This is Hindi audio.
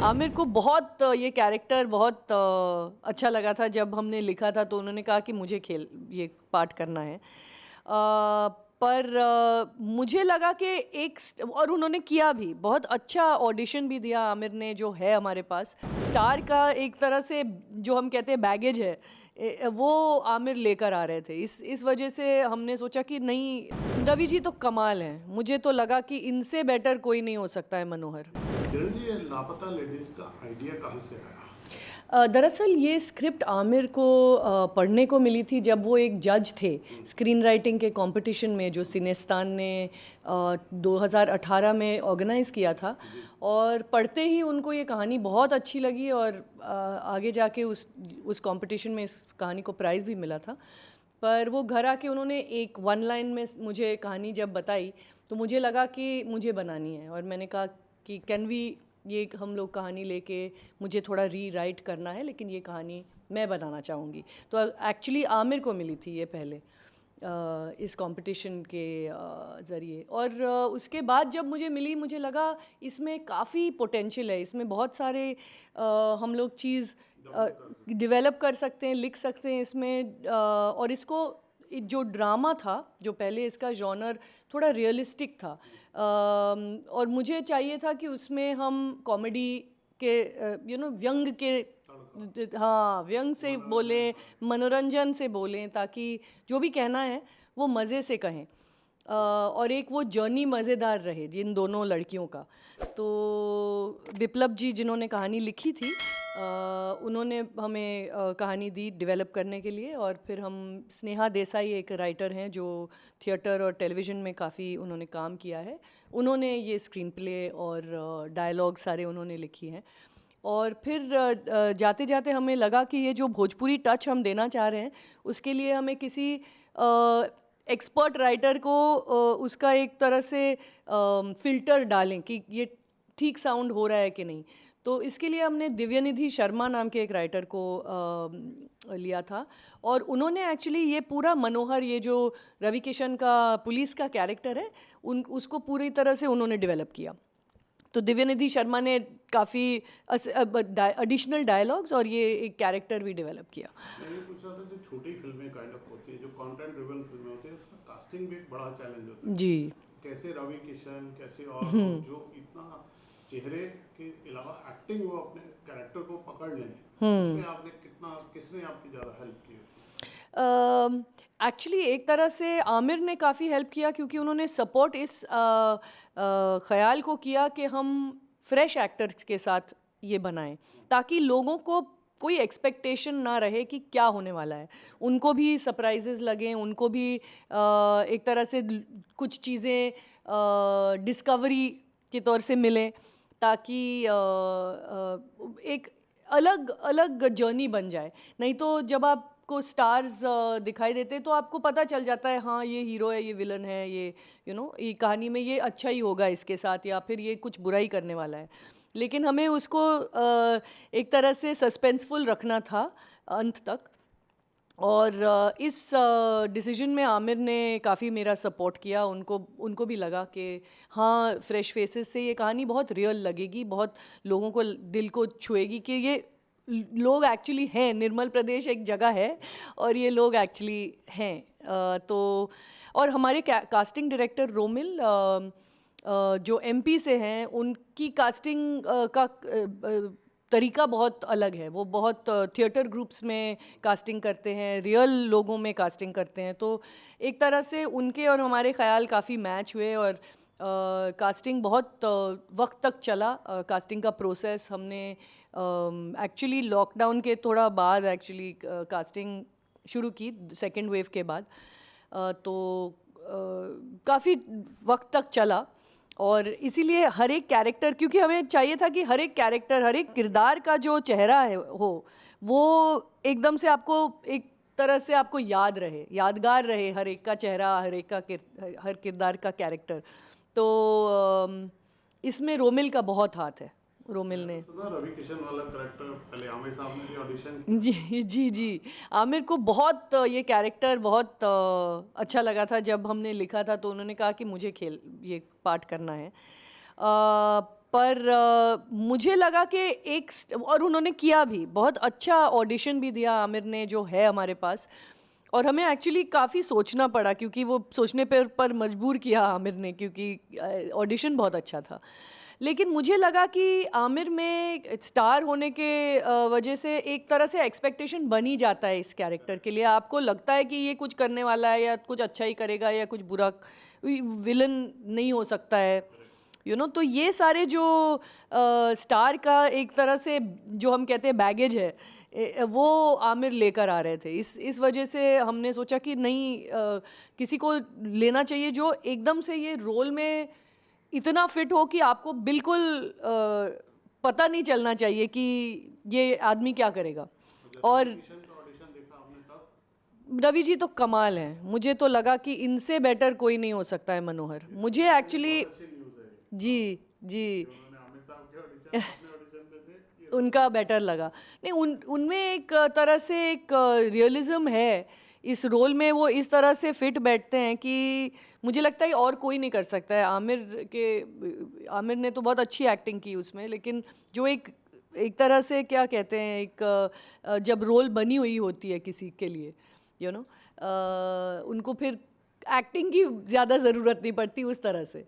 आमिर को बहुत ये कैरेक्टर बहुत अच्छा लगा था जब हमने लिखा था, तो उन्होंने कहा कि मुझे ये पार्ट करना है। पर मुझे लगा कि और उन्होंने किया भी, बहुत अच्छा ऑडिशन भी दिया आमिर ने, जो है हमारे पास स्टार का एक तरह से जो हम कहते हैं बैगेज है, वो आमिर लेकर आ रहे थे। इस वजह से हमने सोचा कि नहीं, रवि जी तो कमाल हैं, मुझे तो लगा कि इनसे बेटर कोई नहीं हो सकता है मनोहर। किरण जी, ये लापता लेडीज का आइडिया कहाँ से आया? दरअसल ये स्क्रिप्ट आमिर को पढ़ने को मिली थी जब वो एक जज थे स्क्रीन राइटिंग के कंपटीशन में, जो सिनेस्तान ने 2018 में ऑर्गेनाइज़ किया था। और पढ़ते ही उनको ये कहानी बहुत अच्छी लगी, और आगे जाके उस कंपटीशन में इस कहानी को प्राइज़ भी मिला था। पर वो घर आके उन्होंने एक वन लाइन में मुझे कहानी जब बताई, तो मुझे लगा कि मुझे बनानी है, और मैंने कहा कि कैन वी, ये हम लोग कहानी लेके मुझे थोड़ा रीराइट करना है, लेकिन ये कहानी मैं बनाना चाहूँगी। तो एक्चुअली आमिर को मिली थी ये पहले इस कंपटीशन के ज़रिए। और उसके बाद जब मुझे मिली, मुझे लगा इसमें काफ़ी पोटेंशियल है, इसमें बहुत सारे हम लोग चीज़ डेवलप कर सकते हैं, लिख सकते हैं इसमें। और इसको जो ड्रामा था, जो पहले इसका जॉनर थोड़ा रियलिस्टिक था, और मुझे चाहिए था कि उसमें हम कॉमेडी के व्यंग के, हाँ, व्यंग से बोलें, मनोरंजन से बोलें, ताकि जो भी कहना है वो मज़े से कहें, और एक वो जर्नी मज़ेदार रहे जिन दोनों लड़कियों का। तो बिप्लब जी जिन्होंने कहानी लिखी थी, उन्होंने हमें कहानी दी डेवलप करने के लिए। और फिर हम, स्नेहा देसाई एक राइटर हैं जो थिएटर और टेलीविज़न में काफ़ी उन्होंने काम किया है, उन्होंने ये स्क्रीन प्ले और डायलॉग सारे उन्होंने लिखी हैं। और फिर जाते जाते हमें लगा कि ये जो भोजपुरी टच हम देना चाह रहे हैं, उसके लिए हमें किसी एक्सपर्ट राइटर को उसका एक तरह से फ़िल्टर डालें कि ये ठीक साउंड हो रहा है कि नहीं। तो इसके लिए हमने दिव्यनिधि शर्मा नाम के एक राइटर को लिया था, और उन्होंने एक्चुअली ये पूरा मनोहर, ये जो रवि किशन का पुलिस का कैरेक्टर है, उसको पूरी तरह से उन्होंने डेवलप किया। तो दिव्यनिधि शर्मा ने काफ़ी एडिशनल डायलॉग्स और ये एक कैरेक्टर भी डेवलप किया। मैं ये पूछ रहा था, जो छोटी फिल्में काइंड ऑफ होती है, जो कंटेंट ड्रिवन फिल्में होती है, उसका कास्टिंग भी एक बड़ा चैलेंज होता है। जी। कैसे रवि किशन, कैसे और लोग जो इतना चेहरे के अलावा एक्टिंग वो अपने कैरेक्टर को पकड़ लें, उसमें आपने किसने आपकी ज़्यादा हेल्प की? एक्चुअली एक तरह से आमिर ने काफ़ी हेल्प किया, क्योंकि उन्होंने सपोर्ट इस ख़याल को किया कि हम फ्रेश एक्टर्स के साथ ये बनाएं, ताकि लोगों को कोई एक्सपेक्टेशन ना रहे कि क्या होने वाला है, उनको भी सरप्राइजेस लगें, उनको भी एक तरह से कुछ चीज़ें डिस्कवरी के तौर से मिलें, ताकि एक अलग अलग जर्नी बन जाए। नहीं तो जब आपको स्टार्स दिखाई देते, तो आपको पता चल जाता है, हाँ ये हीरो है, ये विलन है, ये ये कहानी में ये अच्छा ही होगा इसके साथ, या फिर ये कुछ बुराई करने वाला है। लेकिन हमें उसको एक तरह से सस्पेंसफुल रखना था अंत तक। और इस डिसीजन में आमिर ने काफ़ी मेरा सपोर्ट किया। उनको भी लगा कि हाँ, फ्रेश फेसेस से ये कहानी बहुत रियल लगेगी, बहुत लोगों को दिल को छुएगी, कि ये लोग एक्चुअली हैं, निर्मल प्रदेश एक जगह है और ये लोग एक्चुअली हैं। तो और हमारे कास्टिंग डायरेक्टर रोमिल, जो एमपी से हैं, उनकी कास्टिंग का तरीका बहुत अलग है। वो बहुत थिएटर ग्रुप्स में कास्टिंग करते हैं, रियल लोगों में कास्टिंग करते हैं। तो एक तरह से उनके और हमारे ख़्याल काफ़ी मैच हुए, और कास्टिंग बहुत वक्त तक चला। कास्टिंग का प्रोसेस हमने एक्चुअली लॉकडाउन के थोड़ा बाद एक्चुअली कास्टिंग शुरू की, सेकेंड वेव के बाद। तो काफ़ी वक्त तक चला, और इसीलिए हर एक कैरेक्टर, क्योंकि हमें चाहिए था कि हर एक कैरेक्टर, हर एक किरदार का जो चेहरा है वो एकदम से आपको एक तरह से आपको याद रहे, यादगार रहे, हर एक का चेहरा, हर किरदार का कैरेक्टर। तो इसमें रोमिल का बहुत हाथ है। रोमिल ने सुना रवि किशन वाला कैरेक्टर पहले आमिर साहब ने भी ऑडिशन किया। जी जी जी, आमिर को बहुत ये कैरेक्टर बहुत अच्छा लगा था जब हमने लिखा था, तो उन्होंने कहा कि मुझे ये पार्ट करना है। पर मुझे लगा कि और उन्होंने किया भी, बहुत अच्छा ऑडिशन भी दिया आमिर ने जो है हमारे पास, और हमें एक्चुअली काफ़ी सोचना पड़ा क्योंकि वो सोचने पर मजबूर किया आमिर ने, क्योंकि ऑडिशन बहुत अच्छा था। लेकिन मुझे लगा कि आमिर में स्टार होने के वजह से एक तरह से एक्सपेक्टेशन बन ही जाता है इस कैरेक्टर के लिए। आपको लगता है कि ये कुछ करने वाला है या कुछ अच्छा ही करेगा या कुछ बुरा, विलन नहीं हो सकता है, तो ये सारे जो स्टार का एक तरह से जो हम कहते हैं बैगेज है, वो आमिर लेकर आ रहे थे। इस वजह से हमने सोचा कि नहीं, किसी को लेना चाहिए जो एकदम से ये रोल में इतना फिट हो कि आपको बिल्कुल पता नहीं चलना चाहिए कि ये आदमी क्या करेगा। और किशन का ऑडिशन देखा आपने तब? रवि जी तो कमाल हैं, मुझे तो लगा कि इनसे बेटर कोई नहीं हो सकता है मनोहर। मुझे एक्चुअली अच्छी न्यूज़ है जी जी उन्होंने आमिर साहब के ऑडिशन अपने ऑडिशन में से उनका बेटर लगा। नहीं, उनमें एक तरह से एक रियलिज्म है इस रोल में, वो इस तरह से फिट बैठते हैं कि मुझे लगता है और कोई नहीं कर सकता है। आमिर ने तो बहुत अच्छी एक्टिंग की उसमें, लेकिन जो एक तरह से क्या कहते हैं, जब रोल बनी हुई होती है किसी के लिए, उनको फिर एक्टिंग की ज़्यादा ज़रूरत नहीं पड़ती उस तरह से।